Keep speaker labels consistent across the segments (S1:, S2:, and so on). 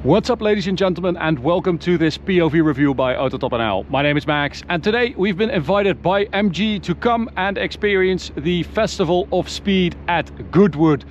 S1: What's up, ladies and gentlemen, and welcome to this POV review by Auto. My name is Max, and today we've been invited by MG to come and experience the Festival of Speed at Goodwood.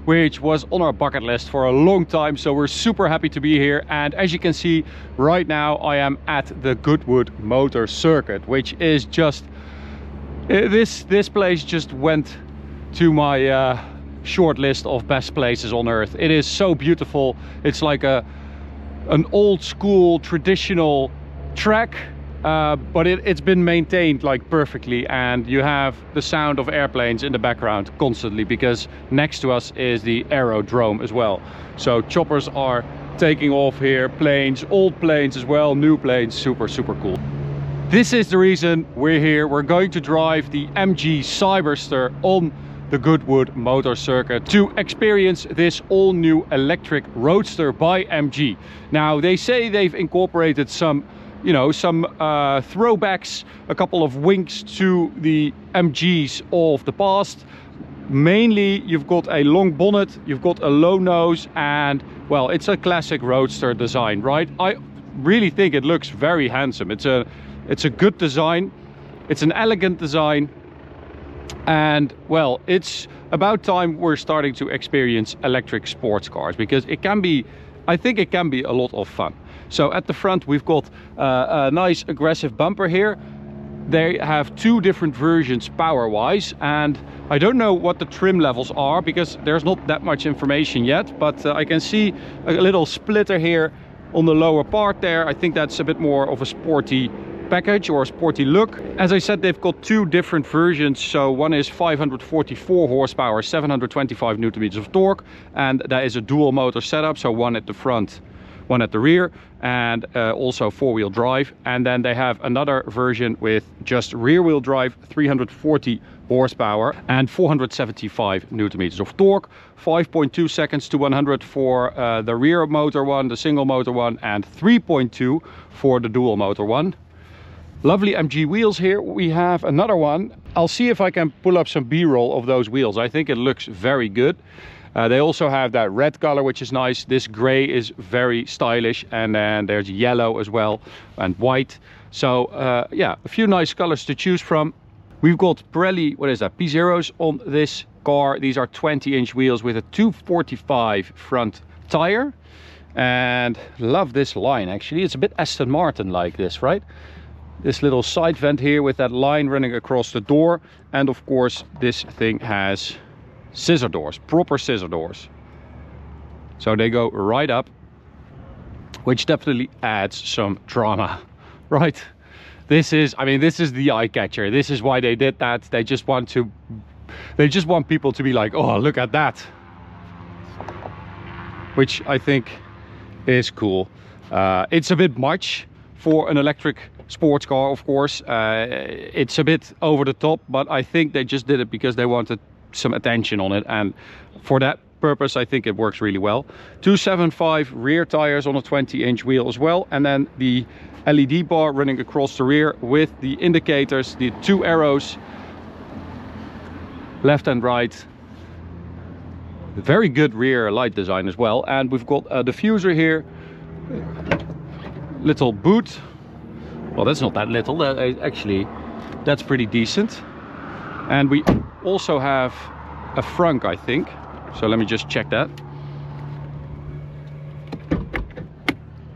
S1: Which was on our bucket list for a long time, so we're super happy to be here. And as you can see right now, I am at the Goodwood Motor Circuit, which is just this place just went to my short list of best places on earth. It is so beautiful. It's like an old school traditional track, but it's been maintained like perfectly, and you have the sound of airplanes in the background constantly because next to us is the aerodrome as well. So choppers are taking off here, planes, old planes as well, new planes, super cool. This is the reason we're here. We're going to drive the MG Cyberster on the Goodwood Motor Circuit to experience this all new electric roadster by MG. Now they say they've incorporated some throwbacks, a couple of winks to the MGs of the past. Mainly you've got a long bonnet, you've got a low nose, and well, it's a classic roadster design, right? I really think it looks very handsome. It's a good design, it's an elegant design, and well, it's about time we're starting to experience electric sports cars, because I think it can be a lot of fun. So at the front we've got a nice aggressive bumper here. They have two different versions power wise, and I don't know what the trim levels are because there's not that much information yet, but I can see a little splitter here on the lower part there. I think that's a bit more of a sporty package or a sporty look. As I said, they've got two different versions. So one is 544 horsepower, 725 newton meters of torque, and that is a dual motor setup, so one at the front, one at the rear, and also four-wheel drive. And then they have another version with just rear-wheel drive, 340 horsepower and 475 newton meters of torque, 5.2 seconds to 100 for the rear motor one, the single motor one, and 3.2 for the dual motor one. Lovely MG wheels here. We have another one. I'll see if I can pull up some B-roll of those wheels. I think it looks very good. They also have that red color, which is nice. This gray is very stylish, and then there's yellow as well and white. So yeah, a few nice colors to choose from. We've got Pirelli, what is that, P0s on this car. These are 20-inch wheels with a 245 front tire, and love this line. Actually, it's a bit Aston Martin like this, right? This little side vent here with that line running across the door, and of course this thing has scissor doors, proper scissor doors, so they go right up, which definitely adds some drama, right? This is the eye catcher. This is why they did that. They just want people to be like, oh, look at that, which I think is cool. It's a bit much for an electric sports car, of course. It's a bit over the top, but I think they just did it because they wanted some attention on it, and for that purpose I think it works really well. 275 rear tires on a 20-inch wheel as well, and then the LED bar running across the rear with the indicators, the two arrows left and right. Very good rear light design as well. And we've got a diffuser here, little boot. Well, that's not that little, actually that's pretty decent. And we also have a frunk, I think. So let me just check that.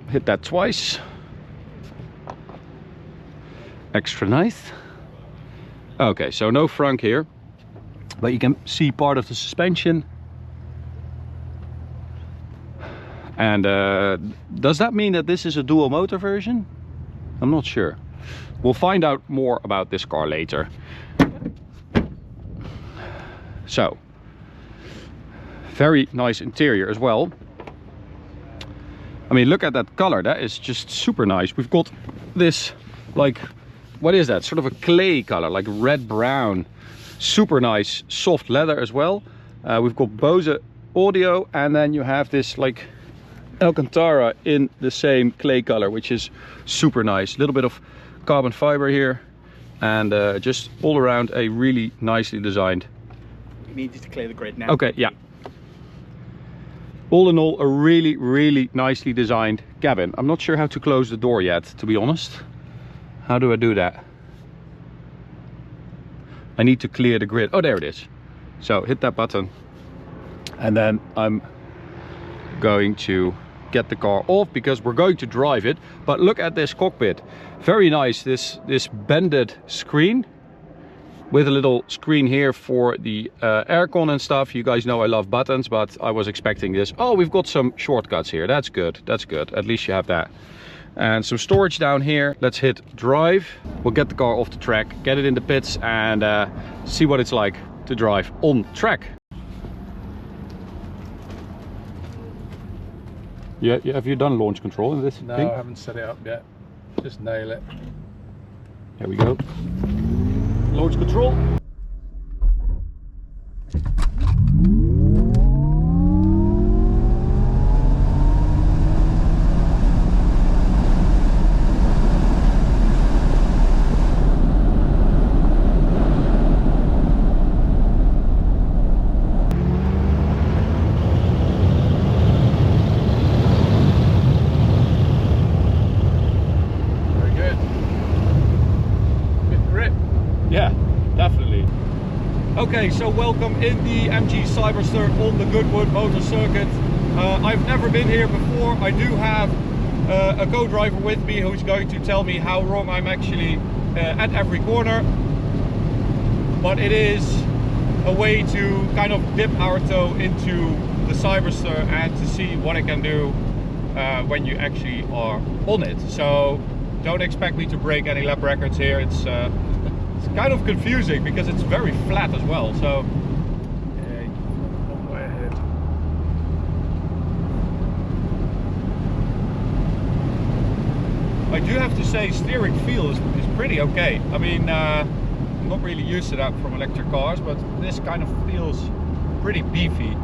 S1: Hit that twice. Extra nice. Okay, so no frunk here, but you can see part of the suspension. And does that mean that this is a dual motor version? I'm not sure. We'll find out more about this car later. So Very nice interior as well. I mean, look at that color. That is just super nice. We've got this, like, what is that? Sort of a clay color, like red brown. Super nice soft leather as well. We've got Bose audio, and then you have this like Alcantara in the same clay color, which is super nice. A little bit of carbon fiber here, and just all around a really nicely designed.
S2: You need to clear the grid now.
S1: Okay, yeah. All in all, a really, really nicely designed cabin. I'm not sure how to close the door yet, to be honest. How do I do that? I need to clear the grid. Oh, there it is. So hit that button, and then I'm going to get the car off because we're going to drive it. But look at this cockpit. Very nice. This bended screen with a little screen here for the aircon and stuff. You guys know I love buttons, but I was expecting this. Oh, we've got some shortcuts here. That's good. That's good. At least you have that. And some storage down here. Let's hit drive. We'll get the car off the track, get it in the pits, and see what it's like to drive on track. Yeah, have you done launch control in this thing?
S3: No, I haven't set it up yet. Just nail it.
S1: There we go. Launch control. Okay, so welcome in the MG Cyberster on the Goodwood Motor Circuit. I've never been here before. I do have a co-driver with me who's going to tell me how wrong I'm actually at every corner. But it is a way to kind of dip our toe into the Cyberster and to see what it can do when you actually are on it. So don't expect me to break any lap records here. It's kind of confusing because it's very flat as well, so
S3: yeah, long way ahead.
S1: I do have to say steering feel is pretty okay. I mean, I'm not really used to that from electric cars, but this kind of feels pretty beefy.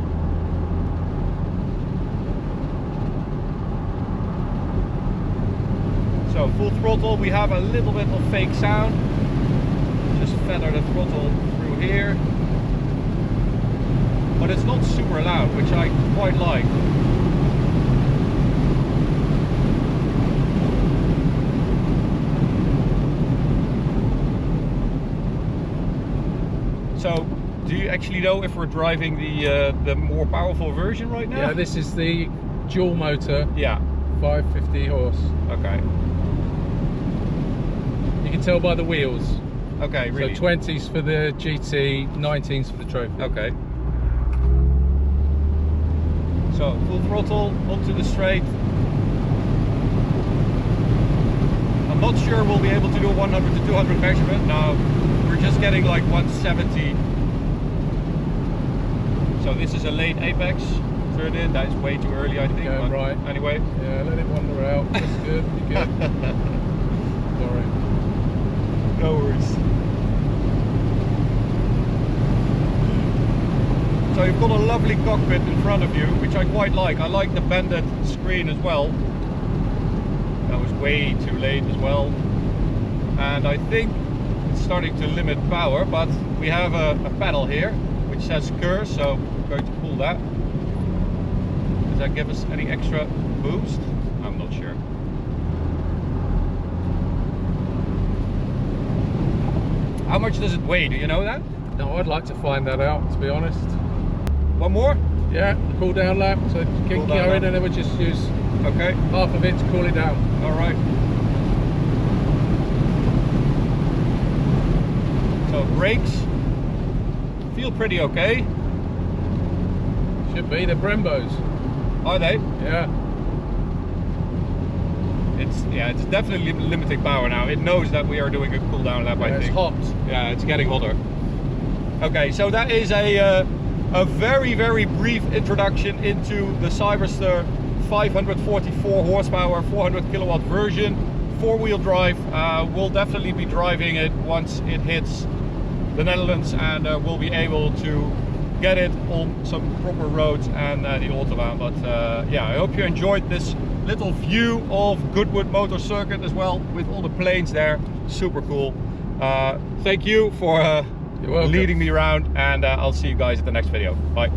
S1: So full throttle, we have a little bit of fake sound. Just feather the throttle through here, but it's not super loud, which I quite like. So, do you actually know if we're driving the more powerful version right now?
S3: Yeah, this is the dual motor.
S1: Yeah,
S3: 550 horse.
S1: okay.
S3: You can tell by the wheels.
S1: Okay, really?
S3: So 20s for the GT, 19s for the trophy.
S1: Okay. So full throttle onto the straight. I'm not sure we'll be able to do a 100 to 200 measurement. No, we're just getting like 170. So this is a late apex. Turn in. That is way too early, I think.
S3: Okay, right.
S1: Anyway.
S3: Yeah, let it wander out. That's good. You're good. Sorry.
S1: No worries. So you've got a lovely cockpit in front of you, which I quite like. I like the bended screen as well. That was way too late as well. And I think it's starting to limit power, but we have a pedal here, which says curse, so I'm going to pull that. Does that give us any extra boost? I'm not sure. How much does it weigh? Do you know that?
S3: No, I'd like to find that out, to be honest.
S1: One more?
S3: Yeah, cool down lap, so keep
S1: Cool down
S3: going,
S1: lap.
S3: and then we'll just use
S1: Okay.
S3: half of it to cool it down.
S1: All right. So brakes feel pretty okay.
S3: Should be, they're Brembos.
S1: Are they?
S3: Yeah.
S1: It's definitely limiting power now. It knows that we are doing a cool down lap, I think.
S3: It's hot.
S1: Yeah, it's getting hotter. Okay, so that is a a very brief introduction into the Cyberster 544 horsepower, 400 kilowatt version, 4-wheel drive. We'll definitely be driving it once it hits the Netherlands, and we'll be able to get it on some proper roads and the autobahn. But yeah, I hope you enjoyed this little view of Goodwood Motor Circuit as well, with all the planes there. Super cool. Thank you for leading me around, and I'll see you guys at the next video. Bye.